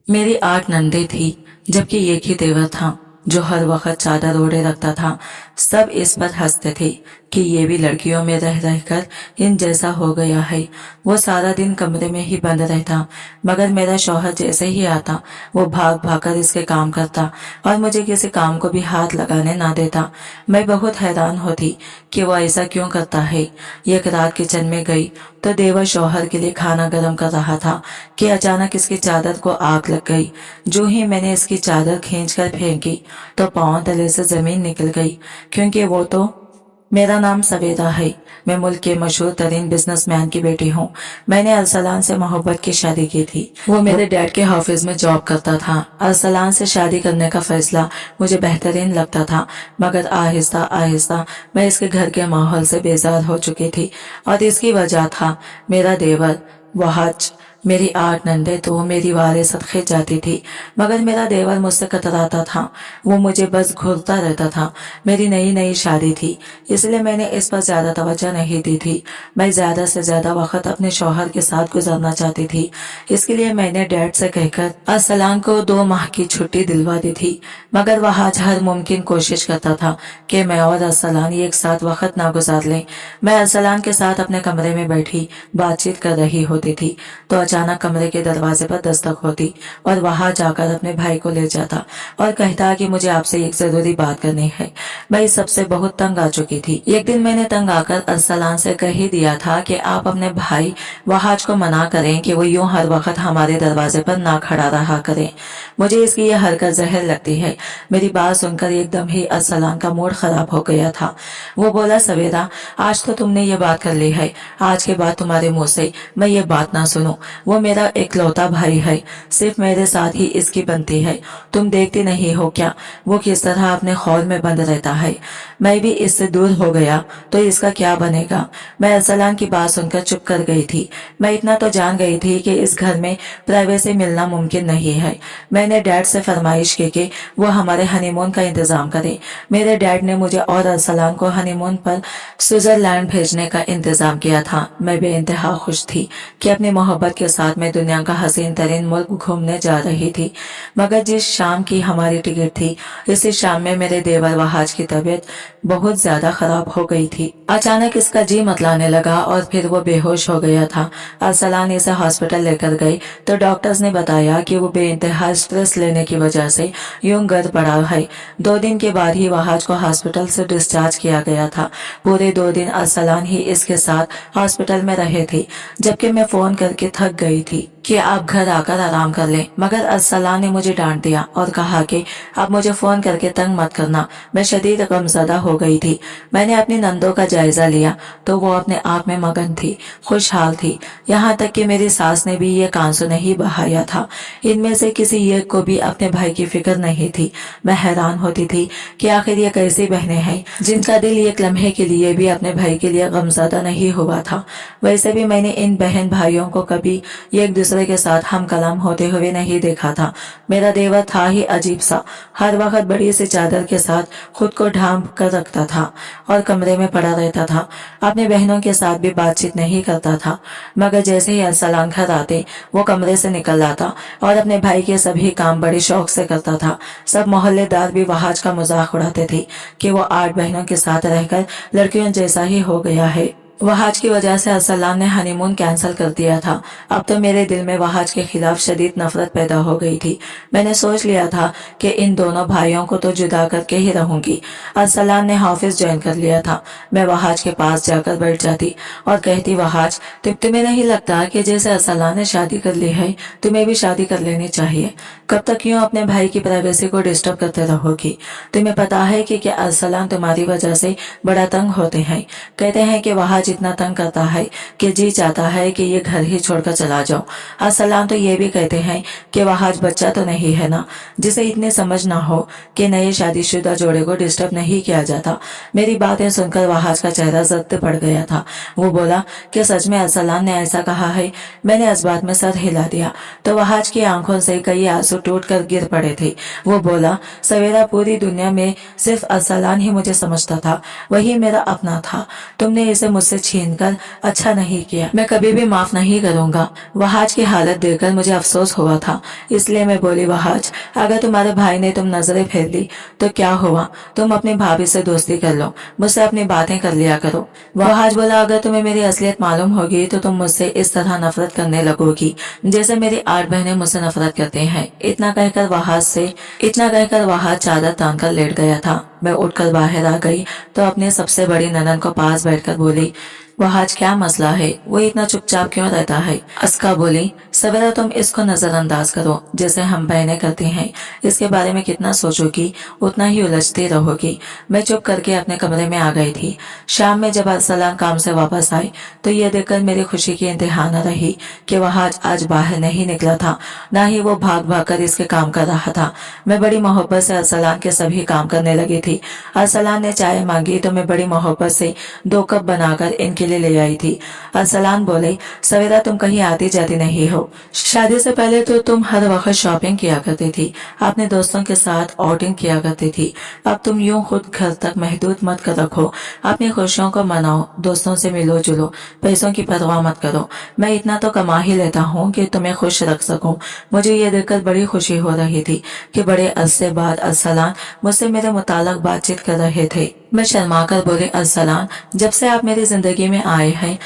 मेरी 8 नंदे थी, जबकि एक ही देवर था जो हर वक्त चादर ओढ़े रखता था। सब इस पर हंसते थे कि ये भी लड़कियों में रह रहकर इन जैसा हो गया है। वो सारा दिन कमरे में ही बंद रहता, मगर मेरा शौहर जैसे ही आता वो भाग भाग कर इसके काम करता और मुझे किसी काम को भी हाथ लगाने ना देता। मैं बहुत हैरान होती कि वो ऐसा क्यों करता है। एक रात किचन में गई तो देवर शौहर के लिए खाना गर्म कर रहा था कि अचानक इसकी चादर को आग लग गई। जो ही मैंने इसकी चादर खींचकर फेंकी तो पांव तले से जमीन निकल गई, क्योंकि वो तो मेरा नाम सवेदा है। मैं मुल्क के मशहूर तरीन बिजनेसमैन की बेटी हूँ। मैंने अरसलान से मोहब्बत की शादी की थी। वो मेरे डैड के ऑफिस में जॉब करता था। अरसलान से शादी करने का फैसला मुझे बेहतरीन लगता था, मगर आहिस्ता आहिस्ता मैं इसके घर के माहौल से बेजार हो चुकी थी और इसकी वजह था मेरा देवर वहाज। मेरी 8 नंदे तो मेरी वारे सदके जाती थी, मगर मेरा देवर मुझसे कतराता था। वो मुझे बस घूरता रहता था। मेरी नई नई शादी थी, इसलिए मैंने इस पर ज्यादा तवज्जो नहीं दी थी। मैं ज्यादा से ज्यादा वक्त अपने शौहर के साथ गुजारना चाहती थी। इसके लिए मैंने डैड से कहकर अरसलान को 2 माह की छुट्टी दिलवा दी थी, मगर वह आज हर मुमकिन कोशिश करता था कि मैं और अरसलान एक साथ वक्त ना गुजार लें। मैं अरसलान के साथ अपने कमरे में बैठी बातचीत कर रही होती थी तो अचानक कमरे के दरवाजे पर दस्तक होती और वहां जाकर अपने भाई को ले जाता और कहता कि मुझे आपसे एक जरूरी बात करनी है। मैं इस सबसे बहुत तंग आ चुकी थी। एक दिन मैंने तंग आकर अरसलान से कह ही दिया था कि आप अपने भाई वहाज को मना करें कि वो यूं हर वक्त हमारे दरवाजे पर ना खड़ा रहा करें। मुझे इसकी यह हरकत जहर लगती है। मेरी बात सुनकर एकदम ही अरसलान का मूड खराब हो गया था। वो बोला, सवेरा, आज तो तुमने ये बात कर ली है, आज के बाद तुम्हारे मुंह से मैं ये बात ना सुनूं। वो मेरा इकलौता भाई है, सिर्फ मेरे साथ ही इसकी बनती है। तुम देखती नहीं हो क्या वो किस तरह अपने खौल में बंद रहता है। मैं भी इससे दूर हो गया तो इसका क्या बनेगा। मैं अरसलान की बात सुनकर चुप कर गई थी। मैं इतना तो जान गई थी कि इस घर में प्राइवेसी मिलना मुमकिन नहीं है। मैंने डैड से फरमाइश की कि वो हमारे हनीमून का इंतजाम करे। मेरे डैड ने मुझे और अरसलान को हनीमून पर स्विट्जरलैंड भेजने का इंतजाम किया था। मैं बेइंतहा खुश थी कि अपनी मोहब्बत के साथ मैं दुनिया का हसीन तरीन मुल्क घूमने जा रही थी। मगर जिस शाम की हमारी टिकट थी, इसी शाम में मेरे देवर वहाज की तबीयत बहुत ज्यादा खराब हो गई थी। अचानक इसका जी मतलाने लगा और फिर वो बेहोश हो गया था। अरसलान इसे हॉस्पिटल लेकर गए तो डॉक्टर्स ने बताया कि वो बेइंतहा स्ट्रेस लेने की वजह से यूं गिर पड़ा है। 2 दिन के बाद ही वहाज को हॉस्पिटल से डिस्चार्ज किया गया था। पूरे 2 दिन अरसलान ही इसके साथ हॉस्पिटल में रहे थे, जबकि मैं फोन करके थक गई थी कि आप घर आकर आराम कर लें। मगर अरसलान ने मुझे डांट दिया और कहा कि अब मुझे फोन करके तंग मत करना। मैं शदीद गमज़दा हो गई थी। मैंने अपनी नंदों का जायजा लिया तो वो अपने आप में मगन थी, खुशहाल थी। यहाँ तक कि मेरी सास ने भी ये आंसू नहीं बहाया था। इनमें से किसी एक को भी अपने भाई की फिक्र नहीं थी। मैं हैरान होती थी कि आखिर ये कैसी बहनें हैं जिनका दिल एक लम्हे के लिए भी अपने भाई के लिए गमज़दा नहीं हुआ था। वैसे भी मैंने इन बहन भाइयों को कभी एक दूसरे के साथ हम कलाम होते हुए नहीं देखा था। मेरा देवर था ही अजीब सा। हर वक्त बड़ी सी चादर के साथ खुद को ढांप कर रखता था और कमरे में पड़ा रहता था। अपने बहनों के साथ भी बातचीत नहीं करता था। मगर जैसे ही अरसलान घर आते वो कमरे से निकल आता और अपने भाई के सभी काम बड़े शौक से करता था। सब मोहल्लेदार भी वहाज का मजाक उड़ाते थे कि वो 8 बहनों के साथ रहकर लड़कियों जैसा ही हो गया है। वहाज की वजह से अरसलान ने हनीमून कैंसिल कर दिया था। अब तो मेरे दिल में वहाज के खिलाफ शदीद नफरत पैदा हो गई थी। मैंने सोच लिया था कि इन दोनों भाइयों को तो जुदा करके ही रहूंगी। अरसलान ने ऑफिस ज्वाइन कर लिया था। मैं वहाज के पास जाकर बैठ जाती और कहती, वहाज, तुम्हें नहीं लगता कि जैसे अरसलान ने शादी कर ली है तुम्हें भी शादी कर लेनी चाहिए? कब तक यूं अपने भाई की प्राइवेसी को डिस्टर्ब करते रहोगी? तुम्हें पता है कि क्या अरसलान तुम्हारी वजह से बड़ा तंग होते हैं। कहते हैं कि वहाज इतना तंग करता है कि जी चाहता है कि ये घर ही छोड़कर चला जाओ। अरसलान तो ये भी कहते हैं कि वहाज बच्चा तो नहीं है ना, जिसे इतनी समझ ना हो कि नए शादीशुदा जोड़े को डिस्टर्ब नहीं किया जाता। मेरी बातें सुनकर वहाज का चेहरा जब्त पड़ गया था। वो बोला कि सच में अरसलान ने ऐसा कहा है? मैंने इस बात में सर हिला दिया तो वहाज की आंखों से कई आंसू टूट कर गिर पड़े थे। वो बोला, सवेरा, पूरी दुनिया में सिर्फ अरसलान ही मुझे समझता था, वही मेरा अपना था। तुमने इसे मुझसे मुझसे छीनकर अच्छा नहीं किया। मैं कभी भी माफ नहीं करूंगा। वहाज की हालत देखकर मुझे अफसोस हुआ था, इसलिए मैं बोली, वहाज, अगर तुम्हारे भाई ने तुम नजरें फेर ली तो क्या हुआ? तुम अपनी भाभी से दोस्ती कर लो, मुझसे अपनी बातें कर लिया करो। वहाज बोला, अगर तुम्हें मेरी असलियत मालूम होगी तो तुम मुझसे इस तरह नफरत करने लगोगी जैसे मेरी 8 बहनें मुझसे नफरत करती हैं। इतना कहकर वहाज चादर तान कर लेट गया था। मैं उठकर बाहर आ गई तो अपने सबसे बड़ी ननद को पास बैठकर बोली, वहाज, क्या मसला है? वो इतना चुपचाप क्यों रहता है? अस्का बोली, सवेरा तुम इसको नजरअंदाज करो जैसे हम बहनें करती हैं। इसके बारे में कितना सोचोगी उतना ही उलझती रहोगी। मैं चुप करके अपने कमरे में आ गई थी। शाम में जब अरसलान काम से वापस आए तो ये देखकर मेरी खुशी की इंतहा न रही कि वहाज आज बाहर नहीं निकला था, न ही वो भाग भाग कर इसके काम कर रहा था। मैं बड़ी मोहब्बत से अरसलान के सभी काम करने लगी थी। अरसलान ने चाय मांगी तो मैं बड़ी मोहब्बत से 2 कप बनाकर इनके लिए ले आई थी। अरसलान बोले, सवेरा तुम कहीं आती जाती नहीं हो। शादी से पहले तो तुम हर वक्त शॉपिंग किया करती थी, अपने दोस्तों के साथ आउटिंग किया करती थी। अब तुम यूं खुद घर तक महदूद मत कर रखो। अपनी खुशियों को मनाओ, दोस्तों से मिलो जुलो, पैसों की परवाह मत करो। मैं इतना तो कमा ही लेता हूँ कि तुम्हें खुश रख सकूं। मुझे ये देखकर बड़ी खुशी हो रही थी कि बड़े अरसे बाद अरसलान मुझसे मेरे मुताल्लिक बातचीत कर रहे थे। मैं शर्मा कर बोली, अरसलान, जब से आप मेरी जिंदगी में आए हैं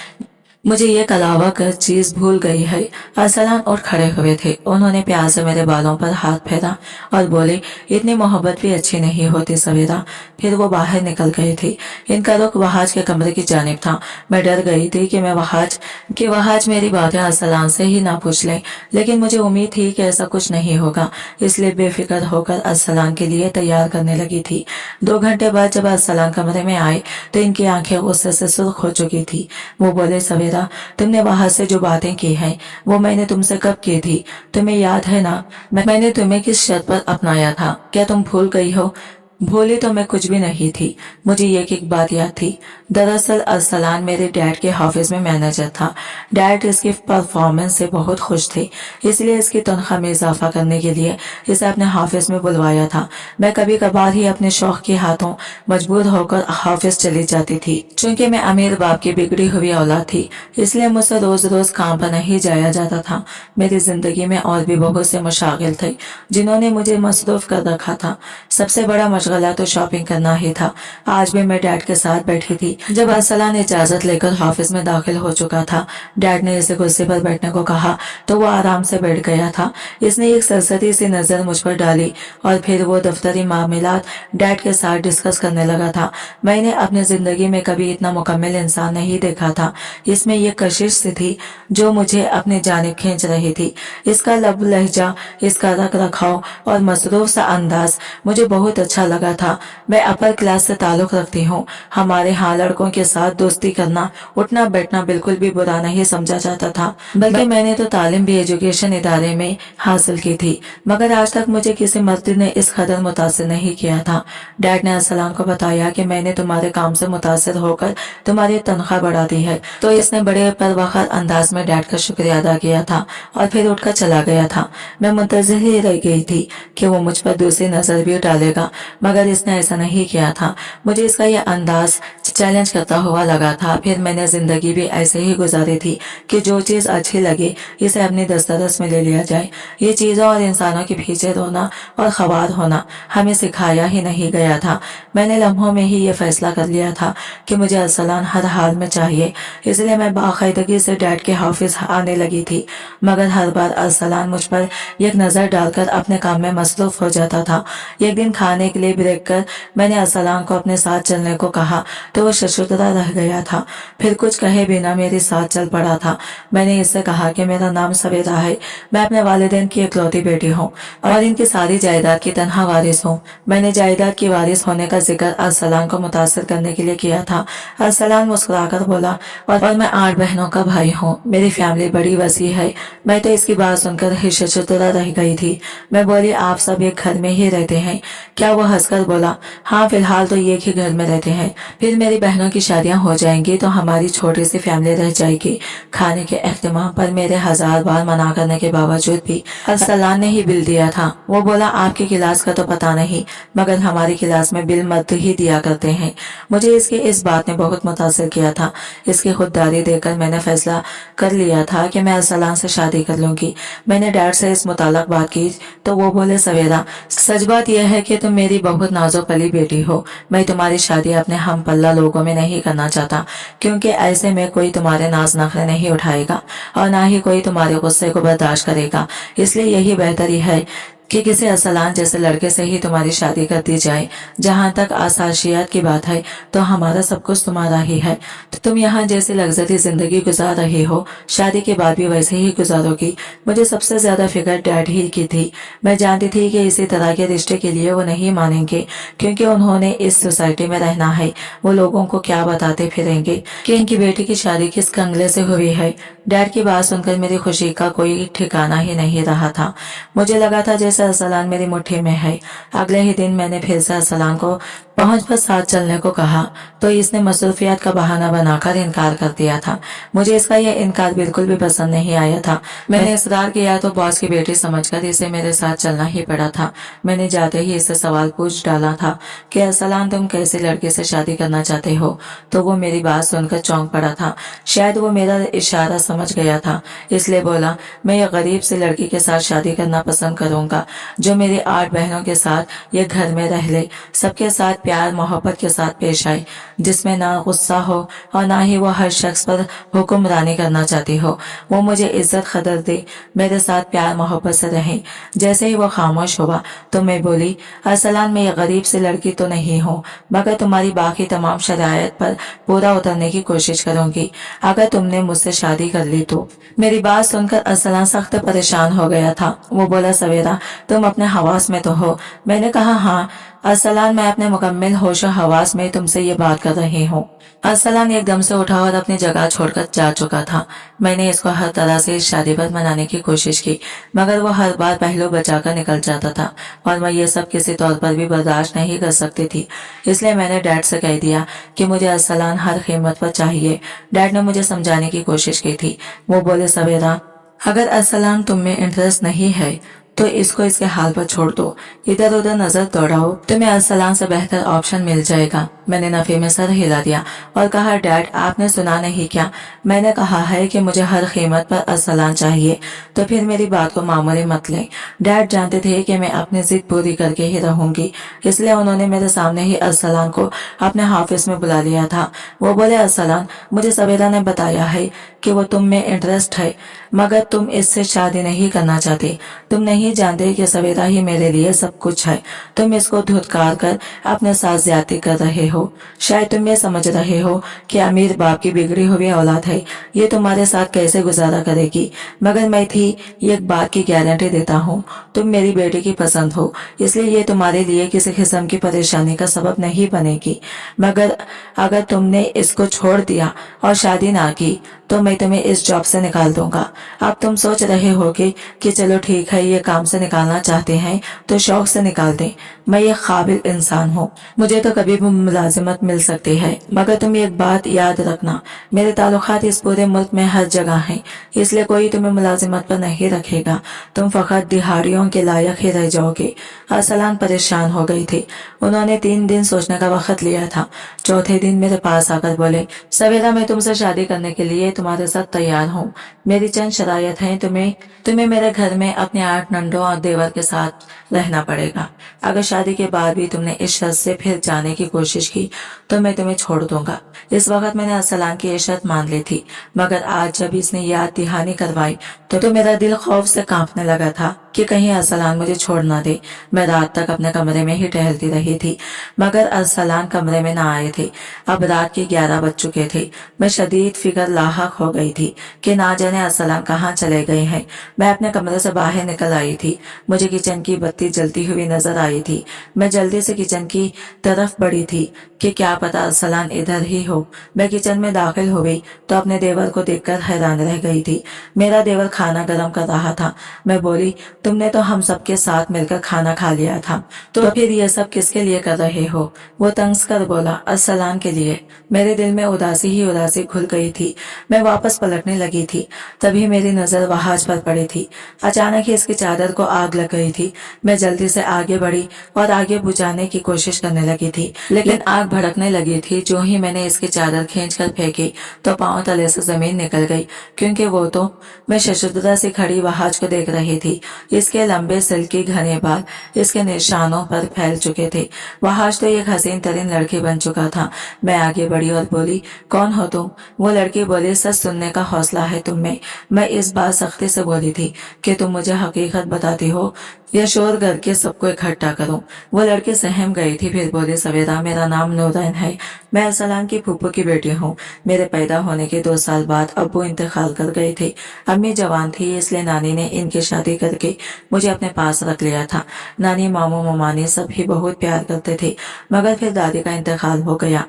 मुझे ये कलावा कर चीज भूल गई है। अरसलान उठ खड़े हुए थे। उन्होंने प्यार से मेरे बालों पर हाथ फेरा और बोले, इतनी मोहब्बत भी अच्छी नहीं होती सवेरा। फिर वो बाहर निकल गए थे। इनका रुख वहाज के कमरे की जानिब था। मैं डर गई थी कि वहाज मेरी बातें अरसलान से ही ना पूछ ले, लेकिन मुझे उम्मीद थी कि ऐसा कुछ नहीं होगा, इसलिए बेफिक्र होकर अरसलान के लिए तैयार करने लगी थी। 2 घंटे बाद जब अरसलान कमरे में आए तो इनकी आंखें गुस्से से सुर्ख हो चुकी थी। वो बोले, सवेरा, तुमने वहां से जो बातें की हैं वो मैंने तुमसे कब की थी? तुम्हें याद है ना? मैंने तुम्हें किस शर्त पर अपनाया था? क्या तुम भूल गई हो? भूली तो मैं कुछ भी नहीं थी। मुझे एक बात याद थी। दरअसल अरसलान मेरे डैड के ऑफिस में मैनेजर था। डैड इसकी परफॉर्मेंस से बहुत खुश थे, इसलिए इसकी तनख्वाह में इजाफा करने के लिए इसे अपने ऑफिस में बुलवाया था। मैं कभी कभार ही अपने शौक के हाथों मजबूर होकर ऑफिस चली जाती थी। चूंकि मैं अमीर बाप की बिगड़ी हुई औलाद थी, इसलिए मुझसे रोज रोज काम पर नहीं जाया जाता था। मेरी जिंदगी में और भी बहुत से मशागिल थे जिन्होंने मुझे मसरूफ कर रखा था। सबसे बड़ा मशगला तो शॉपिंग करना ही था। आज भी मैं डैड के साथ बैठी थी। जब अरसलान इजाजत लेकर ऑफिस में दाखिल हो चुका था, डैड ने इसे कुर्सी पर बैठने को कहा तो वो आराम से बैठ गया था। इसने एक सरसरी सी नजर मुझ पर डाली और फिर वो दफ्तरी मामलात डैड के साथ डिस्कस करने लगा था। मैंने अपनी जिंदगी में कभी इतना मुकम्मल इंसान नहीं देखा था। इसमें ये कशिश सी थी जो मुझे अपनी जानिब खींच रही थी। इसका लब लहजा, इसका रख रखाव और मसरूफ सा अंदाज मुझे बहुत अच्छा लगा था। मैं अपर क्लास से ताल्लुक रखती हूँ। हमारे यहाँ लड़कों के साथ दोस्ती करना, उठना बैठना बिल्कुल भी बुरा नहीं समझा जाता था, बल्कि मैंने तो तालीम भी एजुकेशन इदारे में हासिल की थी, मगर आज तक मुझे किसी मर्द ने इस कदर मुतासिर नहीं किया था। डैड ने अरसलान को बताया कि मैंने तुम्हारे काम से मुतासिर होकर तुम्हारी तनख्वाह बढ़ा दी है, तो इसने बड़े परवखर अंदाज में डैड का शुक्रिया अदा किया था और फिर उठकर चला गया था। मैं मुंतज़िर ही रह गई थी कि वो मुझ पर दूसरी नजर भी डालेगा, मगर इसने ऐसा नहीं किया था। मुझे इसका यह अंदाज चैलेंज करता हुआ लगा था। फिर मैंने जिंदगी भी ऐसे ही गुजारी थी कि जो चीज अच्छी लगे इसे अपनी दस्तरस में ले लिया जाए। ये चीजों और इंसानों के पीछे रोना और ख्वार होना हमें सिखाया ही नहीं गया था। मैंने लम्हों में ही ये फैसला कर लिया था कि मुझे अरसलान हर हाल में चाहिए, इसलिए मैं बाकायदगी से डैड के ऑफिस आने लगी थी। मगर हर बार अरसलान मुझ पर एक नजर डालकर अपने काम में मसरूफ हो जाता था। एक दिन खाने के लिए ब्रेक कर मैंने अरसलान को अपने साथ चलने को कहा तो वो शर्मिंदा रह गया था। फिर कुछ कहे बिना मेरे साथ चल पड़ा था। मैंने इससे कहा कि मेरा नाम सवेरा है, मैं अपने वालिदैन की इकलौती बेटी हूँ और इनकी सारी जायदाद की तनहा वारिस हूँ। मैंने जायदाद की वारिस होने का जिक्र अरसलान को मुतासिर करने के लिए किया था। अरसलान मुस्कुराकर बोला, और मैं 8 बहनों का भाई हूँ। मेरी फैमिली बड़ी वसी है। मैं तो इसकी बात सुनकर ही शर्मिंदा रह गई थी। मैं बोली, आप सब एक घर में ही रहते हैं क्या? वो हंस हंसकर बोला, हाँ फिलहाल तो एक ही घर में रहते हैं, फिर मेरी बहनों की शादियां हो जाएंगी तो हमारी छोटी सी फैमिली रह जाएगी। खाने के एहतमाम पर मेरे 1000 बार मना करने के बावजूद भी अरसलान ने ही बिल दिया था। वो बोला, आपकी क्लास का तो पता नहीं, मगर हमारी क्लास में बिल मत ही दिया करते हैं। मुझे इसकी इस बात ने बहुत मुतासिर किया था। इसकी खुददारी देखकर मैंने फैसला कर लिया था कि मैं अरसलान से शादी कर लूंगी। मैंने डैड से इस मुताल्लिक बात की तो वो बोले, सवेरा सच बात यह है कि तुम मेरी बहुत नाजुक पली बेटी हो। मैं तुम्हारी शादी अपने हम पल्ला लोगों में नहीं करना चाहता, क्योंकि ऐसे में कोई तुम्हारे नाज नखरे नहीं उठाएगा और ना ही कोई तुम्हारे गुस्से को बर्दाश्त करेगा। इसलिए यही बेहतरी है कि किसी अरसलान जैसे लड़के से ही तुम्हारी शादी कर दी जाए। जहाँ तक आसाशियत की बात है तो हमारा सब कुछ तुम्हारा ही है। तो तुम यहाँ जैसी लग्जरी जिंदगी गुजार रही हो, शादी के बाद भी वैसे ही गुजारोगी। मुझे सबसे ज्यादा फिक्र डैड ही की थी। मैं जानती थी कि इसी तरह के रिश्ते के लिए वो नहीं मानेंगे, क्योंकि उन्होंने इस सोसाइटी में रहना है। वो लोगों को क्या बताते फिरेंगे कि इनकी बेटी की शादी किस कंगले से हुई है। डैड की बात सुनकर मेरी खुशी का कोई ठिकाना ही नहीं रहा था। मुझे लगा था जैसे अरसलान मेरी मुट्ठी में है। अगले ही दिन मैंने फिर से अरसलान को पहुंच पर साथ चलने को कहा तो इसने मसरूफियात का बहाना बनाकर इनकार कर दिया था। मुझे इसका यह इनकार बिल्कुल भी पसंद नहीं आया था। मैंने इसरार किया तो बॉस की बेटी समझकर इसे मेरे साथ चलना ही पड़ा था। मैंने जाते ही इससे सवाल पूछ डाला था कि अरसलान, तुम कैसे लड़के से शादी करना चाहते हो? तो वो मेरी बात सुनकर चौंक पड़ा था। शायद वो मेरा इशारा समझ गया था, इसलिए बोला, मैं ये गरीब से लड़की के साथ शादी करना पसंद करूंगा जो मेरी 8 बहनों के साथ ये घर में रह ले, सबके साथ प्यार मोहब्बत के साथ पेश आए, जिसमें ना गुस्सा हो और ना ही वो हर शख्स पर हुक्मरानी करना चाहती हो। वो मुझे इज्जत कदर दे, मेरे साथ प्यार मोहब्बत से रहे। जैसे ही वो खामोश हुआ तो मैं बोली, अरसलान, मैं ये गरीब से लड़की तो नहीं हूँ, मगर तुम्हारी बाकी तमाम शरायत पर पूरा उतरने की कोशिश करूंगी अगर तुमने मुझसे शादी कर ली तो। मेरी बात सुनकर अरसलान सख्त परेशान हो गया था। वो बोला, सवेरा, तुम अपने हवास में तो हो? मैंने कहा, हाँ अरसलान, मैं अपने मुकम्मिल होश और हवास में तुमसे ये बात कर रही हूँ। अरसलान एकदम से उठा और अपनी जगह छोड़कर जा चुका था। मैंने इसको हर तरह से इस शादी पर मनाने की कोशिश की, मगर वो हर बार पहलू बचाकर निकल जाता था और मैं ये सब किसी तौर पर भी बर्दाश्त नहीं कर सकती थी। इसलिए मैंने डैड से कह दिया कि मुझे अरसलान हर कीमत पर चाहिए। डैड ने मुझे समझाने की कोशिश की थी। वो बोले, सवेरा, अगर अरसलान तुम में इंटरेस्ट नहीं है तो इसको इसके हाल पर छोड़ दो। इधर उधर नजर दौड़ाओ, तुम्हें अरसलान से बेहतर ऑप्शन मिल जाएगा। मैंने नफे में सर हिला दिया और कहा, डैड, आपने सुना नहीं क्या? मैंने कहा है कि मुझे हर कीमत पर अरसलान चाहिए, तो फिर मेरी बात को मामूली मत लें। डैड जानते थे कि मैं अपनी जिद पूरी करके ही रहूंगी, इसलिए उन्होंने मेरे सामने ही अरसलान को अपने ऑफिस में बुला लिया था। वो बोले, अरसलान, मुझे सवेरा ने बताया है कि वो तुम में इंटरेस्ट है, मगर तुम इससे शादी नहीं करना चाहते। तुम नहीं जानते कि सवेरा ही मेरे लिए सब कुछ है। तुम इसको धुतकार कर अपने साथ ज्यादती कर रहे हो। शायद तुम ये समझ रहे हो कि अमीर बाप की बिगड़ी हुई औलाद है, ये तुम्हारे साथ कैसे गुजारा करेगी, मगर मैं थी एक बात की गारंटी देता हूँ, तुम मेरी बेटी की पसंद हो, इसलिए ये तुम्हारे लिए किसी किस्म की परेशानी का सबब नहीं बनेगी। मगर अगर तुमने इसको छोड़ दिया और शादी ना की तो मैं तुम्हें इस जॉब से निकाल दूंगा। अब तुम सोच रहे होगे कि चलो ठीक है, ये काम से निकालना चाहते हैं तो शौक से निकाल दें। मैं ये काबिल इंसान हूँ, मुझे तो कभी भी मुलाजिमत मिल सकती है, मगर तुम एक बात याद रखना, मेरे ताल्लुकात इस पूरे मुल्क में हर जगह हैं, इसलिए कोई तुम्हें मुलाजिमत पर नहीं रखेगा। तुम फकत दिहाड़ियों के लायक ही रह जाओगे। अरसलान परेशान हो गई थी। उन्होंने 3 दिन सोचने का वक्त लिया था। चौथे दिन मेरे पास आकर बोले, सवेरा, मैं तुमसे शादी करने के लिए तुम्हारे साथ तैयार हूँ। मेरी चंद शरायत है, तुम्हें मेरे घर में अपने 8 नंडों और देवर के साथ रहना पड़ेगा। अगर शादी के बाद भी तुमने इस शर्त से फिर जाने की कोशिश की तो मैं तुम्हें छोड़ दूंगा। इस वक्त मैंने अरसलान की ये शर्त मान ली थी, मगर आज जब इसने याद दहानी करवाई तो मेरा दिल खौफ से कांपने लगा था कि कहीं अरसलान मुझे छोड़ ना दे। मैं रात तक अपने कमरे में ही टहलती रही थी, मगर अरसलान कमरे में ना आए थे। अब रात के 11 बज चुके थे। मैं शदीद फिक्र लाहक हो गई थी कि ना जाने अरसलान कहाँ चले गए हैं। मैं अपने कमरे से बाहर निकल आई आई थी। मुझे किचन की बत्ती जलती हुई नजर आई थी। मैं जल्दी से किचन की तरफ बढ़ी थी कि क्या पता अरसलान इधर ही हो। मैं किचन में दाखिल हो गई तो अपने देवर को देखकर हैरान रह गई थी। मेरा देवर खाना गर्म कर रहा था। मैं बोली, तुमने तो हम सबके साथ मिलकर खाना खा लिया था, तो फिर ये सब किसके लिए कर रहे हो? वो तंज कर बोला, अरसलान के लिए। मेरे दिल में उदासी ही उदासी घुल गई थी। मैं वापस पलटने लगी थी, तभी मेरी नजर वहाज पर पड़ी थी। अचानक ही इसकी चादर को आग लग गई थी। मैं जल्दी से आगे बढ़ी और आगे बुझाने की कोशिश करने लगी थी, लेकिन आग भड़कने लगी थी। जो ही मैंने इसकी चादर खींचकर फेंकी तो पांव तले से जमीन निकल गई, क्योंकि वो तो मैं शशुद्रा से खड़ी वहाज को देख रही थी। इसके लंबे सिल्की घने बाल इसके निशानों पर फैल चुके थे। वहाज तो एक हसीन तरीन लड़की बन चुका था। मैं आगे बढ़ी और बोली, कौन हो तुम? वो लड़की बोली, सच सुनने का हौसला है तुम में। मैं इस बात सख्ती से बोली थी कि तुम मुझे हकीकत बताती हो या शोर करके सबको इकट्ठा करूं। वो लड़की सहम गई थी, फिर बोली, सवेरा, मेरा नाम नूरैन है। मैं अरसलान की फूफू की बेटी हूँ। मेरे पैदा होने के 2 साल बाद अब्बू इंतकाल कर गए थे। अम्मी जवान थी, इसलिए नानी ने इनकी शादी करके मुझे अपने पास रख लिया था। नानी, मामू, ममानी सभी बहुत प्यार करते थे, मगर फिर दादी का इंतकाल हो गया।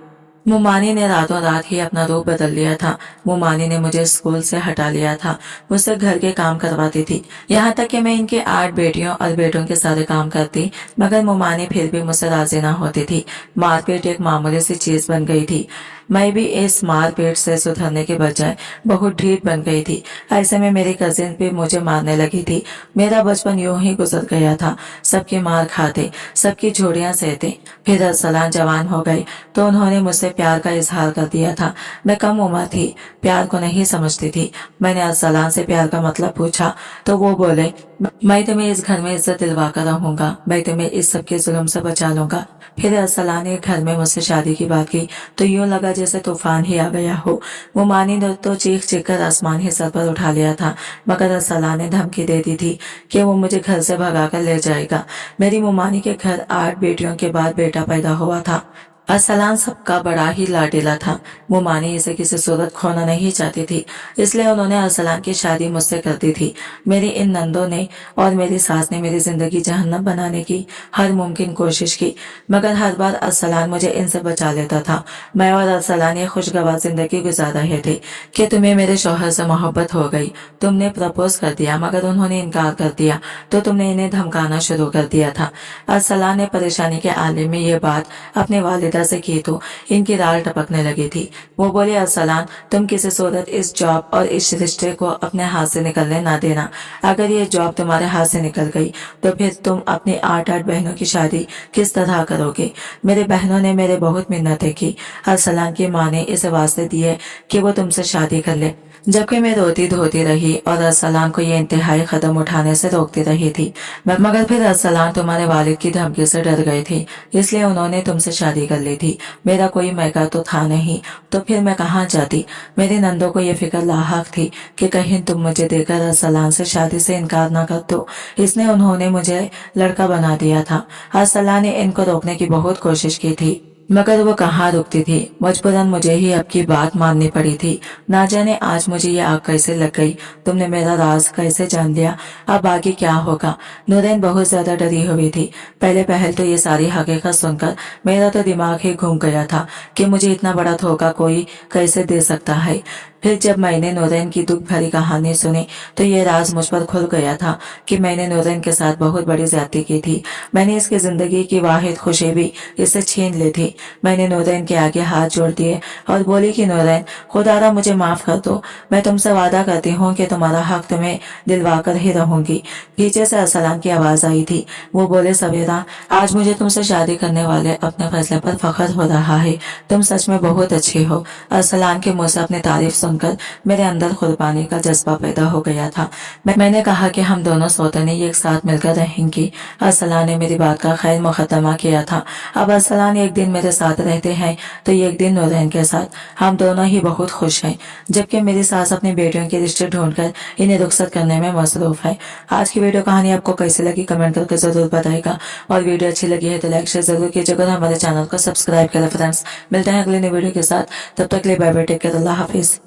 मुमानी ने रातों रात ही अपना रूप बदल लिया था। मुमानी ने मुझे स्कूल से हटा लिया था, मुझसे घर के काम करवाती थी, यहाँ तक कि मैं इनके 8 बेटियों और बेटों के सारे काम करती, मगर मुमानी फिर भी मुझसे राजी ना होती थी। मारपीट एक मामूली सी चीज बन गई थी। मैं भी इस मारपीट से सुधरने के बजाय बहुत ढीठ बन गई थी। ऐसे में मेरी कजिन भी मुझे मारने लगी थी। मेरा बचपन यूं ही गुजर गया था। सबकी मार खाते, सबकी झोड़ियां सहते। फिर अरसलान जवान हो गए तो उन्होंने मुझसे प्यार का इजहार कर दिया था। मैं कम उम्र थी, प्यार को नहीं समझती थी। मैंने अरसलान से प्यार का मतलब पूछा तो वो बोले, मैं तुम्हें इस घर में इज्जत दिलवा कर रहूंगा, मैं तुम्हें इस सब के जुल्म से बचा लूंगा। फिर अरसलान ने घर में मुझसे शादी की बात की तो यूं लगा जैसे तूफान ही आ गया हो। वो मानी ने तो चीख चीख कर आसमान ही सर पर उठा लिया था, मगर अरसलान ने धमकी दे दी थी कि वो मुझे घर से भगा कर ले जाएगा। मेरी मुमानी के घर 8 बेटियों के बाद बेटा पैदा हुआ था। अरसलान सबका बड़ा ही लाडीला था। मुमानी इसे किसी सूरत खोना नहीं चाहती थी, इसलिए उन्होंने अरसलान की शादी मुझसे कर दी थी। मेरी इन नंदों ने और मेरी सास ने मेरी जिंदगी जहन्नम बनाने की हर मुमकिन कोशिश की, मगर हर बार अरसलान मुझे इनसे बचा लेता था। मैं और अरसलान ये खुशगवार जिंदगी गुजार रहे थे कि तुम्हें मेरे शौहर से मोहब्बत हो गई। तुमने प्रपोज कर दिया, मगर उन्होंने इनकार कर दिया, तो तुमने इन्हें धमकाना शुरू कर दिया था। अरसलान ने परेशानी के आलम में ये बात अपने वालिदा से की तो इनकी राल टपकने लगी थी। वो बोले, अरसलान, तुम किसी सूरत इस जॉब और इस रिश्ते को अपने हाथ से निकलने ना देना। अगर ये जॉब तुम्हारे हाथ से निकल गई तो फिर तुम अपनी 8 बहनों की शादी किस तरह करोगे? मेरे बहनों ने मेरे बहुत मिन्नतें की। अरसलान की माँ ने इसे वास्ते दिए कि वो तुमसे शादी कर ले, जबकि मैं रोती धोती रही और अरसलान को ये इंतहाई कदम उठाने से रोकती रही थी। मगर फिर अरसलान तुम्हारे वालिद की धमकी से डर गए थे, इसलिए उन्होंने तुमसे शादी कर ली थी। मेरा कोई मैका तो था नहीं, तो फिर मैं कहाँ जाती? मेरी नंदों को ये फिक्र लाहक थी कि कहीं तुम मुझे देकर अरसलान से शादी से इनकार ना कर दो, इसलिए उन्होंने मुझे लड़का बना दिया था। अरसलान ने इनको रोकने की बहुत कोशिश की थी, मगर वो कहाँ रुकती थी। मजबूरन मुझे ही अब की बात माननी पड़ी थी। ना जाने आज मुझे ये आग कैसे लग गई। तुमने मेरा राज कैसे जान लिया? अब आगे क्या होगा? नूरैन बहुत ज्यादा डरी हुई थी। पहले पहल तो ये सारी हकीकत सुनकर मेरा तो दिमाग ही घूम गया था कि मुझे इतना बड़ा धोखा कोई कैसे दे सकता है। फिर जब मैंने नूरैन की दुख भरी कहानी सुनी तो ये राज मुझ पर खुल गया था कि मैंने नूरैन के साथ बहुत बड़ी ज्यादती की थी। मैंने इसकी जिंदगी की वाहिद खुशी भी इससे छीन ली थी। मैंने नूरैन के आगे हाथ जोड़ दिए और बोली कि नूरैन, खुदारा मुझे माफ कर दो। मैं तुमसे वादा करती हूँ कि तुम्हारा हक तुम्हें दिलवा कर ही रहूंगी। पीछे से अरसलान की आवाज आई थी। वो बोले, सवेरा, आज मुझे तुमसे शादी करने वाले अपने फैसले पर फख्र हो रहा है। तुम सच में बहुत अच्छी हो। अरसलान के मुंह से अपनी तारीफ सुनकर मेरे अंदर कुर्बानी का जज्बा पैदा हो गया था। मैंने कहा कि हम दोनों सौतने एक साथ मिलकर रहेंगी। अरसलान ने मेरी बात का खैर मुकदमा किया था। अब अरसलान एक दिन मेरे साथ रहते हैं तो एक दिन नूरैन के साथ। हम दोनों ही बहुत खुश हैं, जबकि मेरी सास अपनी बेटियों के रिश्ते ढूंढकर इन्हें रुखसत करने में मसरूफ है। आज की वीडियो कहानी आपको कैसी लगी कमेंट करके जरूर बताएगा, और वीडियो अच्छी लगी है तो लाइक शेयर जरूर कीजिएगा और हमारे चैनल को सब्सक्राइब करें। फ्रेंड्स, मिलते हैं अगले नई वीडियो के साथ। तब तक के लिए बाय बाय, टेक केयर, अल्लाह हाफिज।